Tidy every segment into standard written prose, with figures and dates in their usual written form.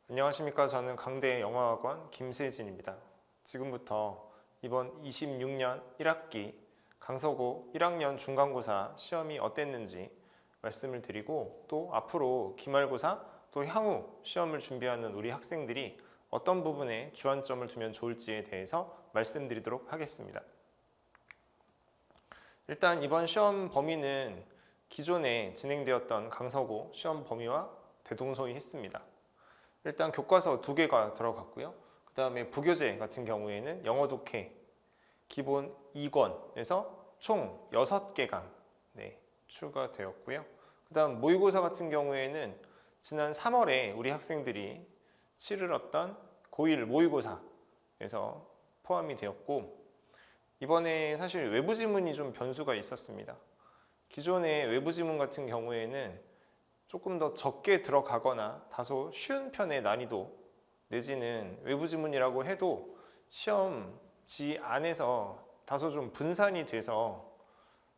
안녕하십니까. 저는 강대 영어학원 김세진입니다. 지금부터 이번 26년 1학기 강서고 1학년 중간고사 시험이 어땠는지 말씀을 드리고, 또 앞으로 기말고사 또 향후 시험을 준비하는 우리 학생들이 어떤 부분에 주안점을 두면 좋을지에 대해서 말씀드리도록 하겠습니다. 일단 이번 시험 범위는 기존에 진행되었던 강서고 시험 범위와 대동소이했습니다. 일단 교과서 2개가 들어갔고요. 그 다음에 부교재 같은 경우에는 영어 독해 기본 2권에서 총 6개강 추가되었고요. 그 다음 모의고사 같은 경우에는 지난 3월에 우리 학생들이 치르렀던 고1 모의고사에서 포함이 되었고, 이번에 사실 외부 지문이 좀 변수가 있었습니다. 기존의 외부 지문 같은 경우에는 조금 더 적게 들어가거나 다소 쉬운 편의 난이도 내지는 외부 지문이라고 해도 시험지 안에서 다소 좀 분산이 돼서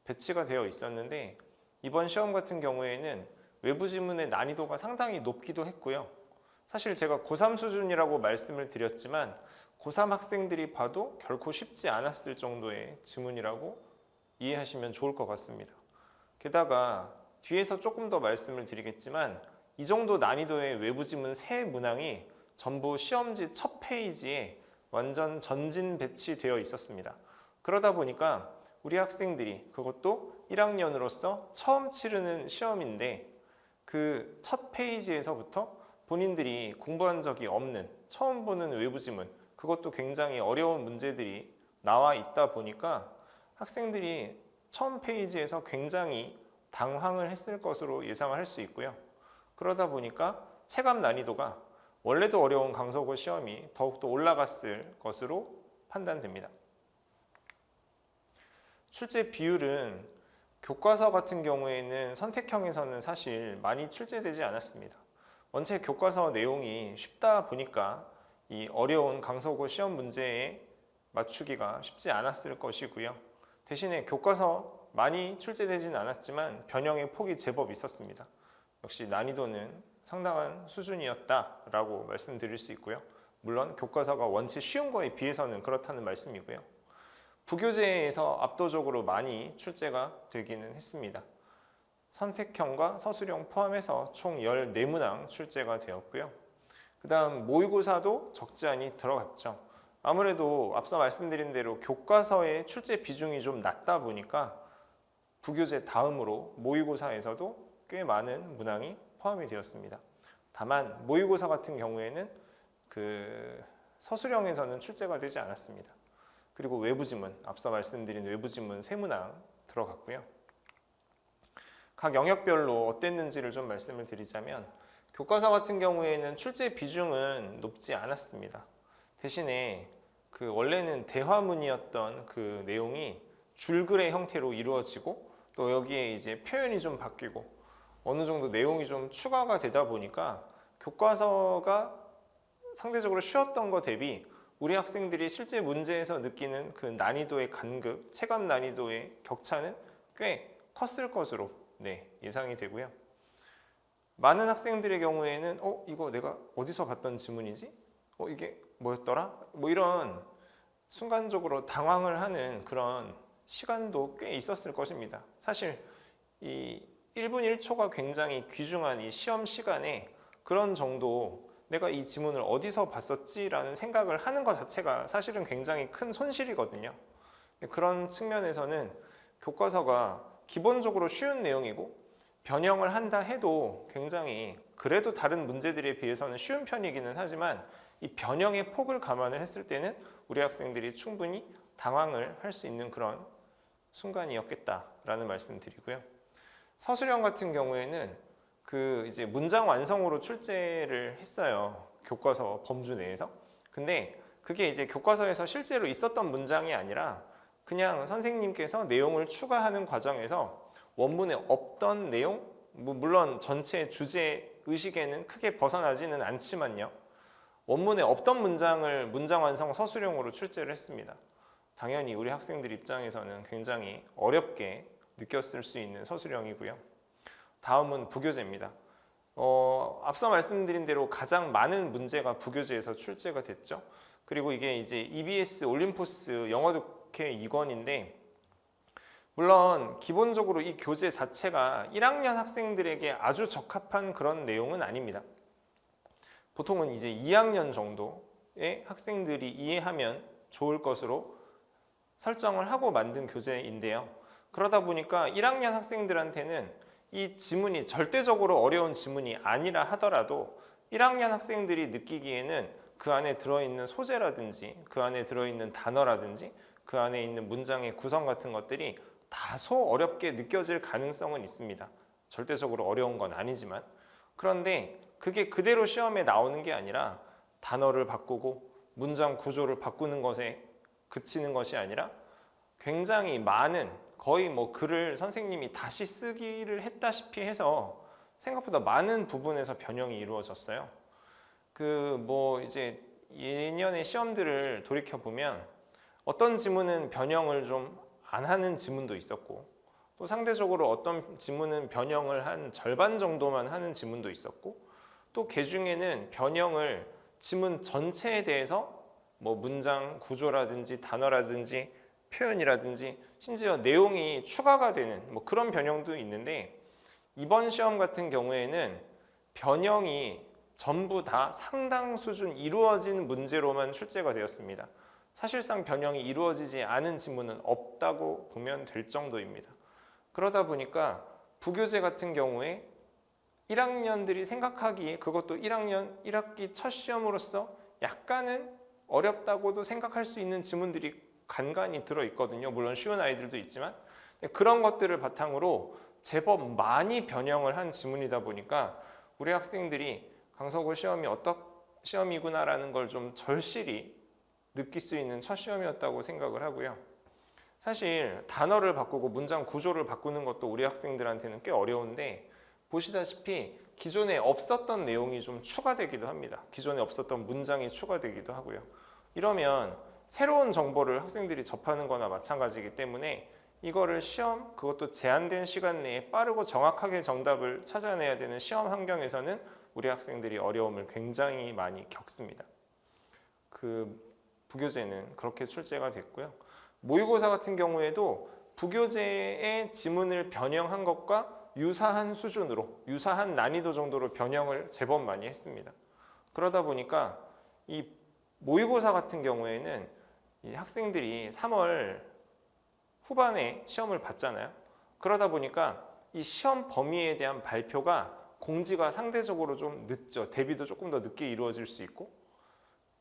배치가 되어 있었는데, 이번 시험 같은 경우에는 외부 지문의 난이도가 상당히 높기도 했고요. 사실 제가 고3 수준이라고 말씀을 드렸지만 고3 학생들이 봐도 결코 쉽지 않았을 정도의 지문이라고 이해하시면 좋을 것 같습니다. 게다가 뒤에서 조금 더 말씀을 드리겠지만 이 정도 난이도의 외부 지문 3문항이 전부 시험지 첫 페이지에 완전 전진 배치되어 있었습니다. 그러다 보니까 우리 학생들이, 그것도 1학년으로서 처음 치르는 시험인데, 그 첫 페이지에서부터 본인들이 공부한 적이 없는 처음 보는 외부 지문, 그것도 굉장히 어려운 문제들이 나와 있다 보니까 학생들이 처음 페이지에서 굉장히 당황을 했을 것으로 예상을 할 수 있고요. 그러다 보니까 체감 난이도가 원래도 어려운 강서고 시험이 더욱더 올라갔을 것으로 판단됩니다. 출제 비율은 교과서 같은 경우에는 선택형에서는 사실 많이 출제되지 않았습니다. 원체 교과서 내용이 쉽다 보니까 이 어려운 강서고 시험 문제에 맞추기가 쉽지 않았을 것이고요. 대신에 교과서 많이 출제되진 않았지만 변형의 폭이 제법 있었습니다. 역시 난이도는 상당한 수준이었다라고 말씀드릴 수 있고요. 물론 교과서가 원체 쉬운 거에 비해서는 그렇다는 말씀이고요. 부교재에서 압도적으로 많이 출제가 되기는 했습니다. 선택형과 서술형 포함해서 총 14문항 출제가 되었고요. 그 다음 모의고사도 적지 않이 들어갔죠. 아무래도 앞서 말씀드린 대로 교과서의 출제 비중이 좀 낮다 보니까 부교재 다음으로 모의고사에서도 꽤 많은 문항이 포함이 되었습니다. 다만 모의고사 같은 경우에는 그 서술형에서는 출제가 되지 않았습니다. 그리고 외부 지문, 앞서 말씀드린 외부 지문 3문항 들어갔고요. 각 영역별로 어땠는지를 좀 말씀을 드리자면, 교과서 같은 경우에는 출제 비중은 높지 않았습니다. 대신에 그 원래는 대화문이었던 그 내용이 줄글의 형태로 이루어지고, 또 여기에 이제 표현이 좀 바뀌고 어느 정도 내용이 좀 추가가 되다 보니까 교과서가 상대적으로 쉬웠던 것 대비 우리 학생들이 실제 문제에서 느끼는 그 난이도의 간극, 체감 난이도의 격차는 꽤 컸을 것으로 예상이 되고요. 많은 학생들의 경우에는 이거 내가 어디서 봤던 지문이지? 이게 뭐였더라? 이런 순간적으로 당황을 하는 그런 시간도 꽤 있었을 것입니다. 사실 이 1분 1초가 굉장히 귀중한 이 시험 시간에 그런 정도 내가 이 지문을 어디서 봤었지라는 생각을 하는 것 자체가 사실은 굉장히 큰 손실이거든요. 그런 측면에서는 교과서가 기본적으로 쉬운 내용이고 변형을 한다 해도 굉장히 그래도 다른 문제들에 비해서는 쉬운 편이기는 하지만, 이 변형의 폭을 감안을 했을 때는 우리 학생들이 충분히 당황을 할 수 있는 그런 순간이었겠다라는 말씀 드리고요. 서술형 같은 경우에는 그 이제 문장 완성으로 출제를 했어요. 교과서 범주 내에서. 근데 그게 이제 교과서에서 실제로 있었던 문장이 아니라 그냥 선생님께서 내용을 추가하는 과정에서 원문에 없던 내용, 물론 전체 주제 의식에는 크게 벗어나지는 않지만요. 원문에 없던 문장을 문장 완성 서술형으로 출제를 했습니다. 당연히 우리 학생들 입장에서는 굉장히 어렵게 느꼈을 수 있는 서술형이고요. 다음은 부교재입니다. 앞서 말씀드린 대로 가장 많은 문제가 부교재에서 출제가 됐죠. 그리고 이게 이제 EBS 올림포스 영어 독해 2권인데 물론 기본적으로 이 교재 자체가 1학년 학생들에게 아주 적합한 그런 내용은 아닙니다. 보통은 이제 2학년 정도의 학생들이 이해하면 좋을 것으로 설정을 하고 만든 교재인데요. 그러다 보니까 1학년 학생들한테는 이 지문이 절대적으로 어려운 지문이 아니라 하더라도 1학년 학생들이 느끼기에는 그 안에 들어있는 소재라든지 그 안에 들어있는 단어라든지 그 안에 있는 문장의 구성 같은 것들이 다소 어렵게 느껴질 가능성은 있습니다. 절대적으로 어려운 건 아니지만 그런데 그게 그대로 시험에 나오는 게 아니라 단어를 바꾸고 문장 구조를 바꾸는 것에 그치는 것이 아니라 굉장히 많은 거의 뭐 글을 선생님이 다시 쓰기를 했다시피 해서 생각보다 많은 부분에서 변형이 이루어졌어요. 그 뭐 이제 예년의 시험들을 돌이켜 보면 어떤 지문은 변형을 좀 안 하는 지문도 있었고 또 상대적으로 어떤 지문은 변형을 한 절반 정도만 하는 지문도 있었고 또 그 중에는 변형을 지문 전체에 대해서 뭐 문장 구조라든지 단어라든지 표현이라든지 심지어 내용이 추가가 되는 뭐 그런 변형도 있는데 이번 시험 같은 경우에는 변형이 전부 다 상당 수준 이루어진 문제로만 출제가 되었습니다. 사실상 변형이 이루어지지 않은 지문은 없다고 보면 될 정도입니다. 그러다 보니까 부교재 같은 경우에 1학년들이 생각하기에 그것도 1학년 1학기 첫 시험으로서 약간은 어렵다고도 생각할 수 있는 지문들이 간간히 들어있거든요. 물론 쉬운 아이들도 있지만 그런 것들을 바탕으로 제법 많이 변형을 한 지문이다 보니까 우리 학생들이 강서구 시험이 어떤 시험이구나라는 걸 좀 절실히 느낄 수 있는 첫 시험이었다고 생각을 하고요. 사실 단어를 바꾸고 문장 구조를 바꾸는 것도 우리 학생들한테는 꽤 어려운데 보시다시피 기존에 없었던 내용이 좀 추가되기도 합니다. 기존에 없었던 문장이 추가되기도 하고요. 이러면 새로운 정보를 학생들이 접하는 거나 마찬가지이기 때문에 이거를 시험, 그것도 제한된 시간 내에 빠르고 정확하게 정답을 찾아내야 되는 시험 환경에서는 우리 학생들이 어려움을 굉장히 많이 겪습니다. 그 부교재는 그렇게 출제가 됐고요. 모의고사 같은 경우에도 부교재의 지문을 변형한 것과 유사한 수준으로, 유사한 난이도 정도로 변형을 제법 많이 했습니다. 그러다 보니까 이 모의고사 같은 경우에는 이 학생들이 3월 후반에 시험을 봤잖아요. 그러다 보니까 이 시험 범위에 대한 발표가 공지가 상대적으로 좀 늦죠. 대비도 조금 더 늦게 이루어질 수 있고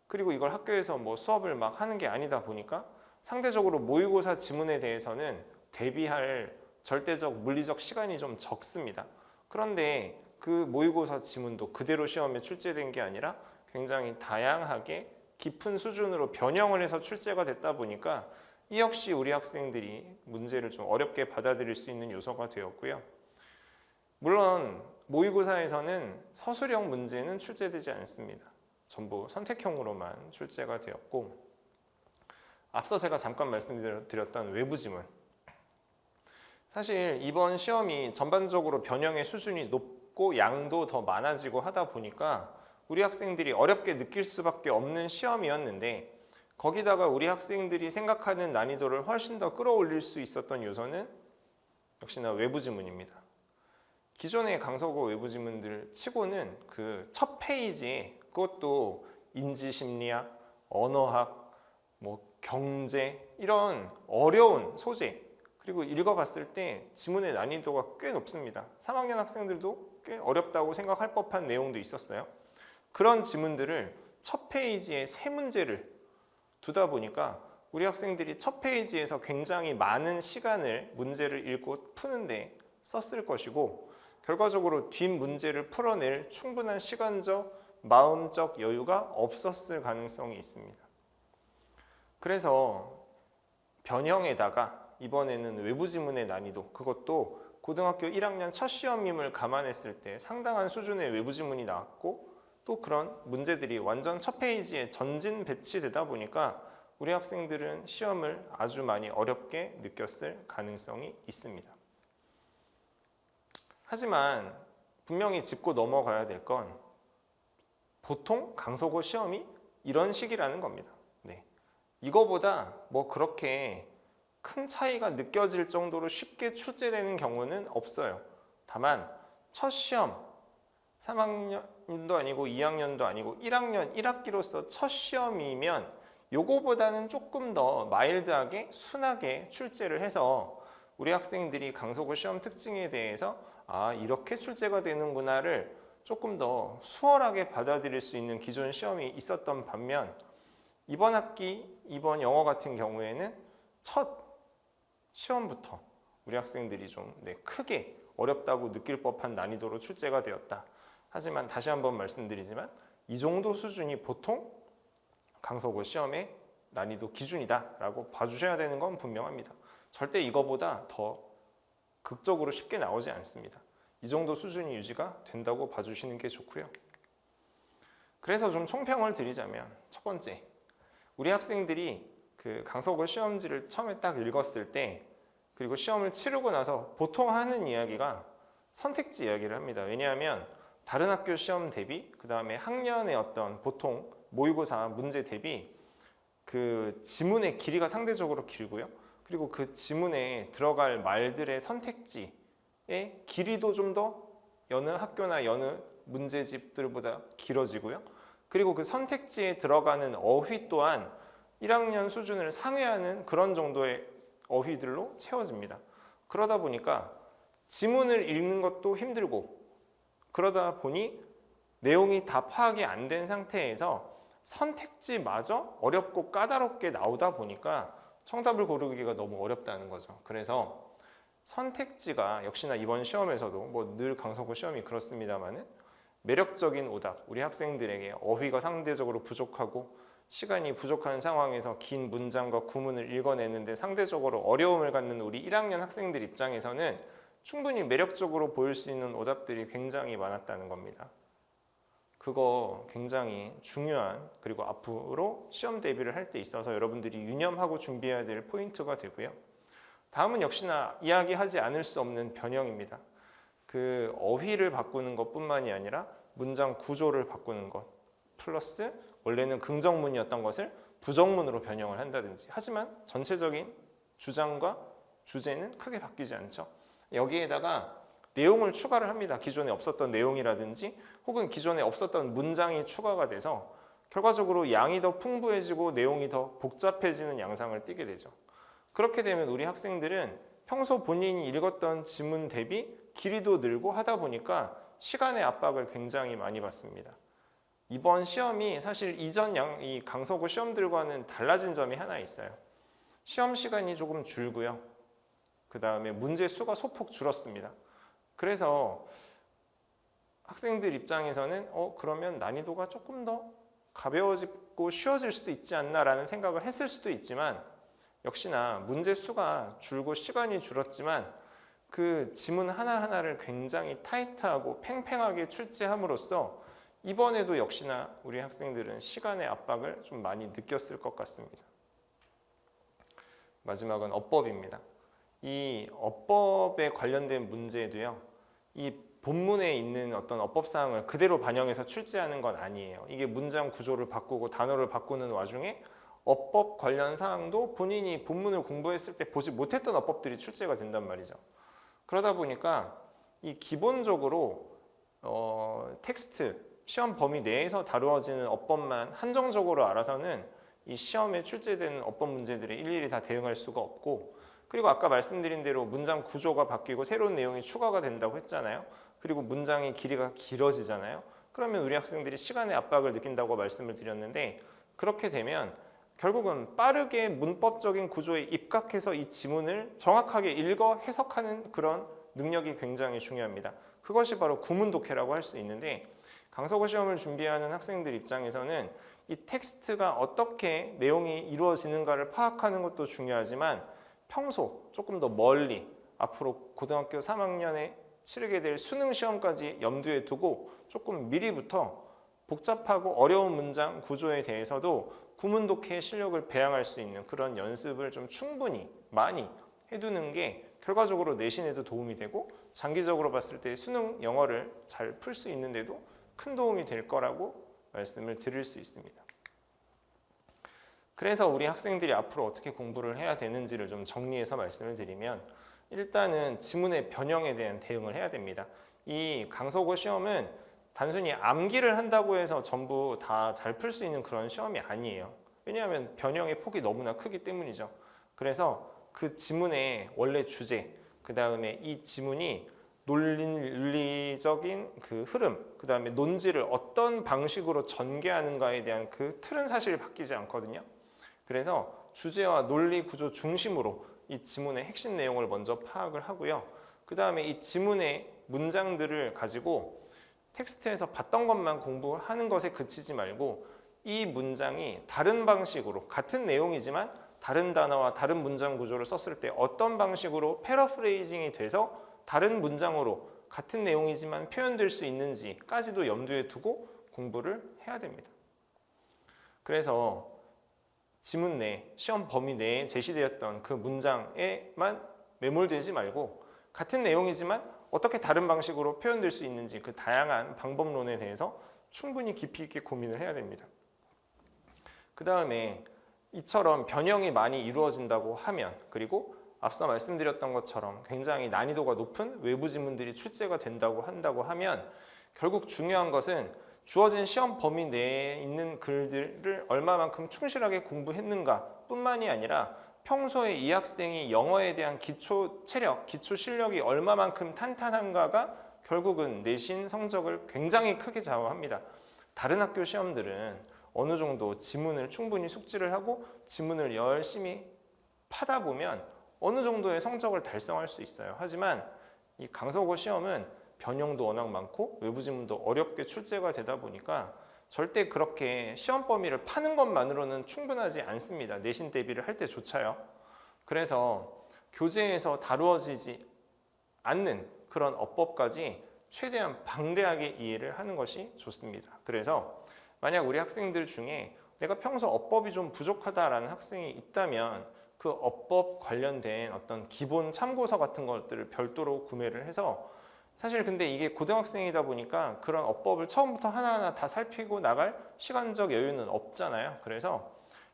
그리고 이걸 학교에서 뭐 수업을 막 하는 게 아니다 보니까 상대적으로 모의고사 지문에 대해서는 대비할 절대적 물리적 시간이 좀 적습니다. 그런데 그 모의고사 지문도 그대로 시험에 출제된 게 아니라 굉장히 다양하게 깊은 수준으로 변형을 해서 출제가 됐다 보니까 이 역시 우리 학생들이 문제를 좀 어렵게 받아들일 수 있는 요소가 되었고요. 물론 모의고사에서는 서술형 문제는 출제되지 않습니다. 전부 선택형으로만 출제가 되었고 앞서 제가 잠깐 말씀드렸던 외부 지문 사실 이번 시험이 전반적으로 변형의 수준이 높고 양도 더 많아지고 하다 보니까 우리 학생들이 어렵게 느낄 수밖에 없는 시험이었는데 거기다가 우리 학생들이 생각하는 난이도를 훨씬 더 끌어올릴 수 있었던 요소는 역시나 외부 지문입니다. 기존의 강서구 외부 지문들 치고는 그 첫 페이지에 그것도 인지심리학, 언어학, 뭐 경제 이런 어려운 소재 그리고 읽어봤을 때 지문의 난이도가 꽤 높습니다. 3학년 학생들도 꽤 어렵다고 생각할 법한 내용도 있었어요. 그런 지문들을 첫 페이지에 3문제를 두다 보니까 우리 학생들이 첫 페이지에서 굉장히 많은 시간을 문제를 읽고 푸는데 썼을 것이고 결과적으로 뒷 문제를 풀어낼 충분한 시간적, 마음적 여유가 없었을 가능성이 있습니다. 그래서 변형에다가 이번에는 외부 지문의 난이도 그것도 고등학교 1학년 첫 시험임을 감안했을 때 상당한 수준의 외부 지문이 나왔고 또 그런 문제들이 완전 첫 페이지에 전진 배치되다 보니까 우리 학생들은 시험을 아주 많이 어렵게 느꼈을 가능성이 있습니다. 하지만 분명히 짚고 넘어가야 될 건 보통 강속어 시험이 이런 식이라는 겁니다. 네. 이거보다 뭐 그렇게 큰 차이가 느껴질 정도로 쉽게 출제되는 경우는 없어요. 다만 첫 시험 3학년도 아니고 2학년도 아니고 1학년 1학기로서 첫 시험이면 요거보다는 조금 더 마일드하게 순하게 출제를 해서 우리 학생들이 강속어 시험 특징에 대해서 아 이렇게 출제가 되는구나를 조금 더 수월하게 받아들일 수 있는 기존 시험이 있었던 반면 이번 학기 이번 영어 같은 경우에는 첫 시험부터 우리 학생들이 좀 크게 어렵다고 느낄 법한 난이도로 출제가 되었다. 하지만 다시 한번 말씀드리지만 이 정도 수준이 보통 강속어 시험의 난이도 기준이다라고 봐주셔야 되는 건 분명합니다. 절대 이거보다 더 극적으로 쉽게 나오지 않습니다. 이 정도 수준이 유지가 된다고 봐주시는 게 좋고요. 그래서 좀 총평을 드리자면 첫 번째, 우리 학생들이 그 강속어 시험지를 처음에 딱 읽었을 때 그리고 시험을 치르고 나서 보통 하는 이야기가 선택지 이야기를 합니다. 왜냐하면 다른 학교 시험 대비 그 다음에 학년의 어떤 보통 모의고사 문제 대비 그 지문의 길이가 상대적으로 길고요. 그리고 그 지문에 들어갈 말들의 선택지의 길이도 좀 더 여느 학교나 여느 문제집들보다 길어지고요. 그리고 그 선택지에 들어가는 어휘 또한 1학년 수준을 상회하는 그런 정도의 어휘들로 채워집니다. 그러다 보니까 지문을 읽는 것도 힘들고 그러다 보니 내용이 다 파악이 안 된 상태에서 선택지마저 어렵고 까다롭게 나오다 보니까 정답을 고르기가 너무 어렵다는 거죠. 그래서 선택지가 역시나 이번 시험에서도 뭐 늘 강속어 시험이 그렇습니다만은 매력적인 오답, 우리 학생들에게 어휘가 상대적으로 부족하고 시간이 부족한 상황에서 긴 문장과 구문을 읽어내는데 상대적으로 어려움을 갖는 우리 1학년 학생들 입장에서는 충분히 매력적으로 보일 수 있는 오답들이 굉장히 많았다는 겁니다. 그거 굉장히 중요한 그리고 앞으로 시험 대비를 할 때 있어서 여러분들이 유념하고 준비해야 될 포인트가 되고요. 다음은 역시나 이야기하지 않을 수 없는 변형입니다. 그 어휘를 바꾸는 것뿐만이 아니라 문장 구조를 바꾸는 것 플러스 원래는 긍정문이었던 것을 부정문으로 변형을 한다든지 하지만 전체적인 주장과 주제는 크게 바뀌지 않죠. 여기에다가 내용을 추가를 합니다. 기존에 없었던 내용이라든지 혹은 기존에 없었던 문장이 추가가 돼서 결과적으로 양이 더 풍부해지고 내용이 더 복잡해지는 양상을 띠게 되죠. 그렇게 되면 우리 학생들은 평소 본인이 읽었던 지문 대비 길이도 늘고 하다 보니까 시간의 압박을 굉장히 많이 받습니다. 이번 시험이 사실 이전 이 강속어 시험들과는 달라진 점이 하나 있어요. 시험 시간이 조금 줄고요. 그 다음에 문제 수가 소폭 줄었습니다. 그래서 학생들 입장에서는 그러면 난이도가 조금 더 가벼워지고 쉬워질 수도 있지 않나라는 생각을 했을 수도 있지만 역시나 문제 수가 줄고 시간이 줄었지만 그 지문 하나하나를 굉장히 타이트하고 팽팽하게 출제함으로써 이번에도 역시나 우리 학생들은 시간의 압박을 좀 많이 느꼈을 것 같습니다. 마지막은 어법입니다. 이 어법에 관련된 문제도요. 이 본문에 있는 어떤 어법사항을 그대로 반영해서 출제하는 건 아니에요. 이게 문장 구조를 바꾸고 단어를 바꾸는 와중에 어법 관련 사항도 본인이 본문을 공부했을 때 보지 못했던 어법들이 출제가 된단 말이죠. 그러다 보니까 이 기본적으로 텍스트, 시험 범위 내에서 다루어지는 어법만 한정적으로 알아서는 이 시험에 출제되는 어법 문제들에 일일이 다 대응할 수가 없고 그리고 아까 말씀드린 대로 문장 구조가 바뀌고 새로운 내용이 추가가 된다고 했잖아요. 그리고 문장의 길이가 길어지잖아요. 그러면 우리 학생들이 시간의 압박을 느낀다고 말씀을 드렸는데 그렇게 되면 결국은 빠르게 문법적인 구조에 입각해서 이 지문을 정확하게 읽어 해석하는 그런 능력이 굉장히 중요합니다. 그것이 바로 구문 독해라고 할 수 있는데 강속어 시험을 준비하는 학생들 입장에서는 이 텍스트가 어떻게 내용이 이루어지는가를 파악하는 것도 중요하지만 평소 조금 더 멀리 앞으로 고등학교 3학년에 치르게 될 수능 시험까지 염두에 두고 조금 미리부터 복잡하고 어려운 문장 구조에 대해서도 구문 독해 실력을 배양할 수 있는 그런 연습을 좀 충분히 많이 해두는 게 결과적으로 내신에도 도움이 되고 장기적으로 봤을 때 수능 영어를 잘 풀 수 있는데도 큰 도움이 될 거라고 말씀을 드릴 수 있습니다. 그래서 우리 학생들이 앞으로 어떻게 공부를 해야 되는지를 좀 정리해서 말씀을 드리면, 일단은 지문의 변형에 대한 대응을 해야 됩니다. 이 강서구 시험은 단순히 암기를 한다고 해서 전부 다 잘 풀 수 있는 그런 시험이 아니에요. 왜냐하면 변형의 폭이 너무나 크기 때문이죠. 그래서 그 지문의 원래 주제, 그 다음에 이 지문이 논리적인 그 흐름, 그 다음에 논지를 어떤 방식으로 전개하는가에 대한 그 틀은 사실 바뀌지 않거든요. 그래서 주제와 논리 구조 중심으로 이 지문의 핵심 내용을 먼저 파악을 하고요. 그 다음에 이 지문의 문장들을 가지고 텍스트에서 봤던 것만 공부하는 것에 그치지 말고, 이 문장이 다른 방식으로 같은 내용이지만 다른 단어와 다른 문장 구조를 썼을 때 어떤 방식으로 패러프레이징이 돼서 다른 문장으로 같은 내용이지만 표현될 수 있는지까지도 염두에 두고 공부를 해야 됩니다. 그래서 지문 내, 시험 범위 내에 제시되었던 그 문장에만 매몰되지 말고 같은 내용이지만 어떻게 다른 방식으로 표현될 수 있는지 그 다양한 방법론에 대해서 충분히 깊이 있게 고민을 해야 됩니다. 그 다음에 이처럼 변형이 많이 이루어진다고 하면, 그리고 앞서 말씀드렸던 것처럼 굉장히 난이도가 높은 외부 지문들이 출제가 된다고 한다고 하면, 결국 중요한 것은 주어진 시험 범위 내에 있는 글들을 얼마만큼 충실하게 공부했는가 뿐만이 아니라 평소에 이 학생이 영어에 대한 기초 체력, 기초 실력이 얼마만큼 탄탄한가가 결국은 내신 성적을 굉장히 크게 좌우합니다. 다른 학교 시험들은 어느 정도 지문을 충분히 숙지를 하고 지문을 열심히 파다 보면 어느 정도의 성적을 달성할 수 있어요. 하지만 이 강서구 시험은 변형도 워낙 많고 외부 지문도 어렵게 출제가 되다 보니까 절대 그렇게 시험 범위를 파는 것만으로는 충분하지 않습니다. 내신 대비를 할 때조차요. 그래서 교재에서 다루어지지 않는 그런 어법까지 최대한 방대하게 이해를 하는 것이 좋습니다. 그래서 만약 우리 학생들 중에 내가 평소 어법이 좀 부족하다라는 학생이 있다면 그 어법 관련된 어떤 기본 참고서 같은 것들을 별도로 구매를 해서, 사실 근데 이게 고등학생이다 보니까 그런 어법을 처음부터 하나하나 다 살피고 나갈 시간적 여유는 없잖아요. 그래서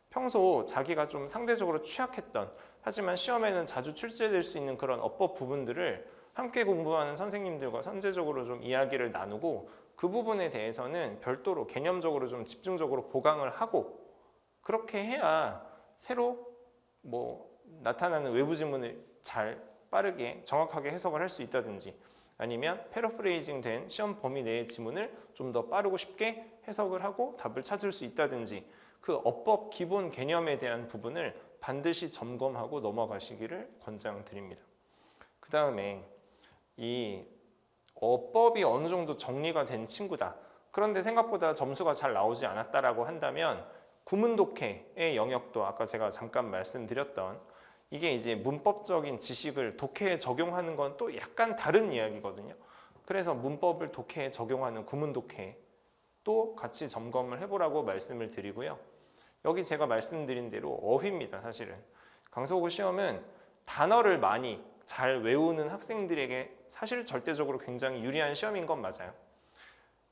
평소 자기가 좀 상대적으로 취약했던, 하지만 시험에는 자주 출제될 수 있는 그런 어법 부분들을 함께 공부하는 선생님들과 선제적으로 좀 이야기를 나누고, 그 부분에 대해서는 별도로 개념적으로 좀 집중적으로 보강을 하고, 그렇게 해야 새로 나타나는 외부 지문을 잘 빠르게 정확하게 해석을 할 수 있다든지, 아니면 패러프레이징 된 시험 범위 내의 지문을 좀 더 빠르고 쉽게 해석을 하고 답을 찾을 수 있다든지, 그 어법 기본 개념에 대한 부분을 반드시 점검하고 넘어가시기를 권장드립니다. 그 다음에 이 어법이 어느 정도 정리가 된 친구다, 그런데 생각보다 점수가 잘 나오지 않았다라고 한다면 구문 독해의 영역도 아까 제가 잠깐 말씀드렸던 이게 이제 문법적인 지식을 독해에 적용하는 건 또 약간 다른 이야기거든요. 그래서 문법을 독해에 적용하는 구문 독해도 같이 점검을 해보라고 말씀을 드리고요. 여기 제가 말씀드린 대로 어휘입니다. 사실은 강서구 시험은 단어를 많이 잘 외우는 학생들에게 사실 절대적으로 굉장히 유리한 시험인 건 맞아요.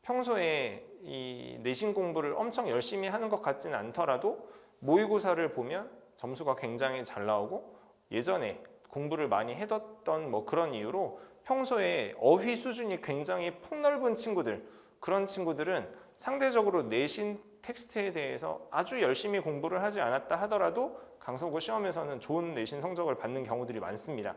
평소에 이 내신 공부를 엄청 열심히 하는 것 같지는 않더라도 모의고사를 보면 점수가 굉장히 잘 나오고, 예전에 공부를 많이 해뒀던 그런 이유로 평소에 어휘 수준이 굉장히 폭넓은 친구들, 그런 친구들은 상대적으로 내신 텍스트에 대해서 아주 열심히 공부를 하지 않았다 하더라도 강서구 시험에서는 좋은 내신 성적을 받는 경우들이 많습니다.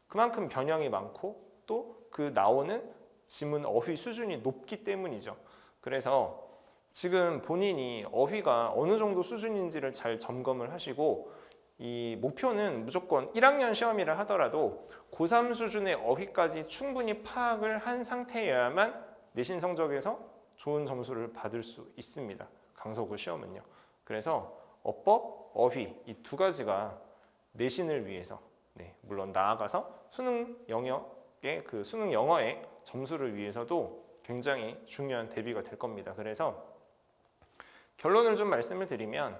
그만큼 변형이 많고 또 그 나오는 지문 어휘 수준이 높기 때문이죠. 그래서 지금 본인이 어휘가 어느 정도 수준인지를 잘 점검을 하시고, 이 목표는 무조건 1학년 시험이라 하더라도 고3 수준의 어휘까지 충분히 파악을 한 상태여야만 내신 성적에서 좋은 점수를 받을 수 있습니다. 강서구 시험은요. 그래서 어법, 어휘 이 두 가지가 내신을 위해서, 물론 나아가서 수능 영역의 그 수능 영어의 점수를 위해서도 굉장히 중요한 대비가 될 겁니다. 그래서 결론을 좀 말씀을 드리면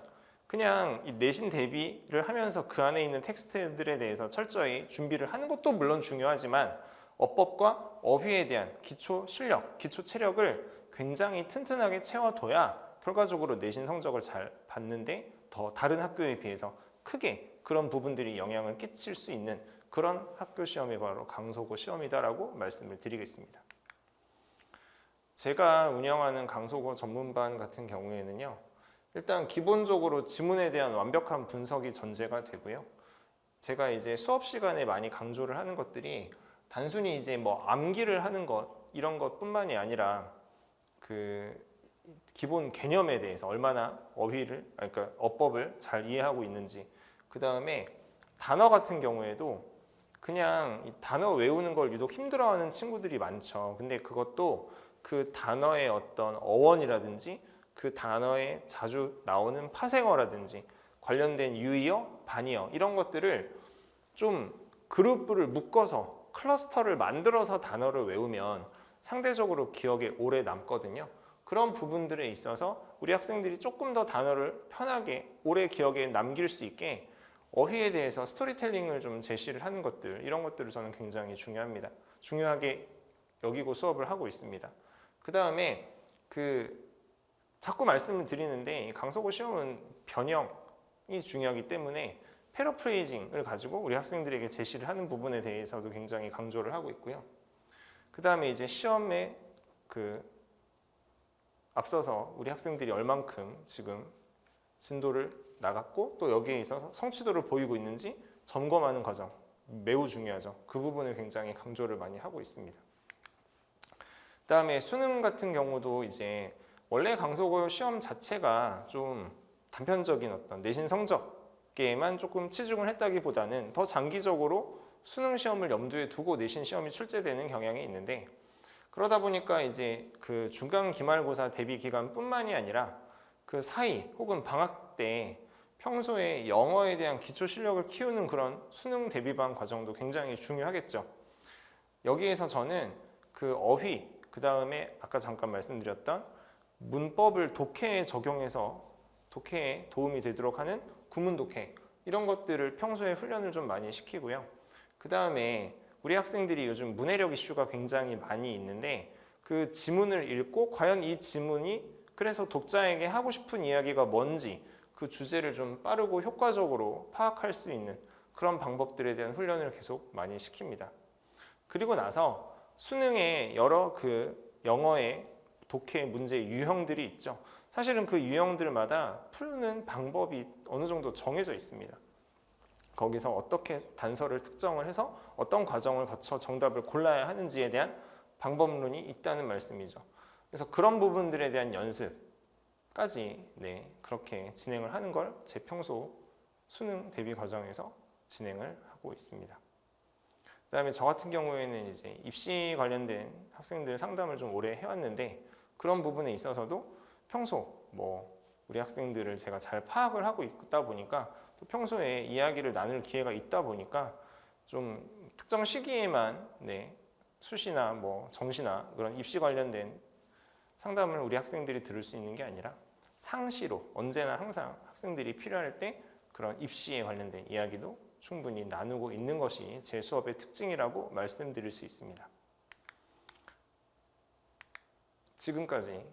그냥 이 내신 대비를 하면서 그 안에 있는 텍스트들에 대해서 철저히 준비를 하는 것도 물론 중요하지만 어법과 어휘에 대한 기초 실력, 기초 체력을 굉장히 튼튼하게 채워둬야 결과적으로 내신 성적을 잘 받는데 더 다른 학교에 비해서 크게 그런 부분들이 영향을 끼칠 수 있는 그런 학교 시험이 바로 강서구 시험이다라고 말씀을 드리겠습니다. 제가 운영하는 강서구 전문반 같은 경우에는요, 일단 기본적으로 지문에 대한 완벽한 분석이 전제가 되고요. 제가 이제 수업 시간에 많이 강조를 하는 것들이 단순히 이제 뭐 암기를 하는 것 이런 것뿐만이 아니라 그 기본 개념에 대해서 얼마나 그러니까 어법을 잘 이해하고 있는지, 그 다음에 단어 같은 경우에도 그냥 이 단어 외우는 걸 유독 힘들어하는 친구들이 많죠. 근데 그것도 그 단어의 어떤 어원이라든지 그 단어에 자주 나오는 파생어라든지 관련된 유의어, 반의어 이런 것들을 좀 그룹을 묶어서 클러스터를 만들어서 단어를 외우면 상대적으로 기억에 오래 남거든요. 그런 부분들에 있어서 우리 학생들이 조금 더 단어를 편하게 오래 기억에 남길 수 있게 어휘에 대해서 스토리텔링을 좀 제시를 하는 것들, 이런 것들을 저는 굉장히 중요하게 여기고 수업을 하고 있습니다. 그 다음에 자꾸 말씀을 드리는데 강서구 시험은 변형이 중요하기 때문에 패러프레이징을 가지고 우리 학생들에게 제시를 하는 부분에 대해서도 굉장히 강조를 하고 있고요. 그 다음에 이제 시험에 앞서서 우리 학생들이 얼만큼 지금 진도를 나갔고 또 여기에 있어서 성취도를 보이고 있는지 점검하는 과정 매우 중요하죠. 그 부분을 굉장히 강조를 많이 하고 있습니다. 그다음에 수능 같은 경우도 이제 원래 강서구 시험 자체가 좀 단편적인 어떤 내신 성적에만 조금 치중을 했다기보다는 더 장기적으로 수능 시험을 염두에 두고 내신 시험이 출제되는 경향이 있는데, 그러다 보니까 이제 그 중간 기말고사 대비 기간뿐만이 아니라 그 사이 혹은 방학 때 평소에 영어에 대한 기초 실력을 키우는 그런 수능 대비반 과정도 굉장히 중요하겠죠. 여기에서 저는 그 어휘, 그 다음에 아까 잠깐 말씀드렸던 문법을 독해에 적용해서 독해에 도움이 되도록 하는 구문 독해, 이런 것들을 평소에 훈련을 좀 많이 시키고요. 그 다음에 우리 학생들이 요즘 문해력 이슈가 굉장히 많이 있는데 그 지문을 읽고 과연 이 지문이 그래서 독자에게 하고 싶은 이야기가 뭔지 그 주제를 좀 빠르고 효과적으로 파악할 수 있는 그런 방법들에 대한 훈련을 계속 많이 시킵니다. 그리고 나서 수능에 여러 그 영어의 독해 문제 유형들이 있죠. 사실은 그 유형들마다 푸는 방법이 어느 정도 정해져 있습니다. 거기서 어떻게 단서를 특정을 해서 어떤 과정을 거쳐 정답을 골라야 하는지에 대한 방법론이 있다는 말씀이죠. 그래서 그런 부분들에 대한 연습까지 그렇게 진행을 하는 걸 제 평소 수능 대비 과정에서 진행을 하고 있습니다. 그다음에 저 같은 경우에는 이제 입시 관련된 학생들 상담을 좀 오래 해왔는데 그런 부분에 있어서도 평소 우리 학생들을 제가 잘 파악을 하고 있다 보니까 또 평소에 이야기를 나눌 기회가 있다 보니까 좀 특정 시기에만 수시나 정시나 그런 입시 관련된 상담을 우리 학생들이 들을 수 있는 게 아니라 상시로 언제나 항상 학생들이 필요할 때 그런 입시에 관련된 이야기도 충분히 나누고 있는 것이 제 수업의 특징이라고 말씀드릴 수 있습니다. 지금까지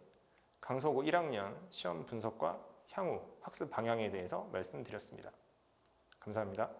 강서구 1학년 시험 분석과 향후 학습 방향에 대해서 말씀드렸습니다. 감사합니다.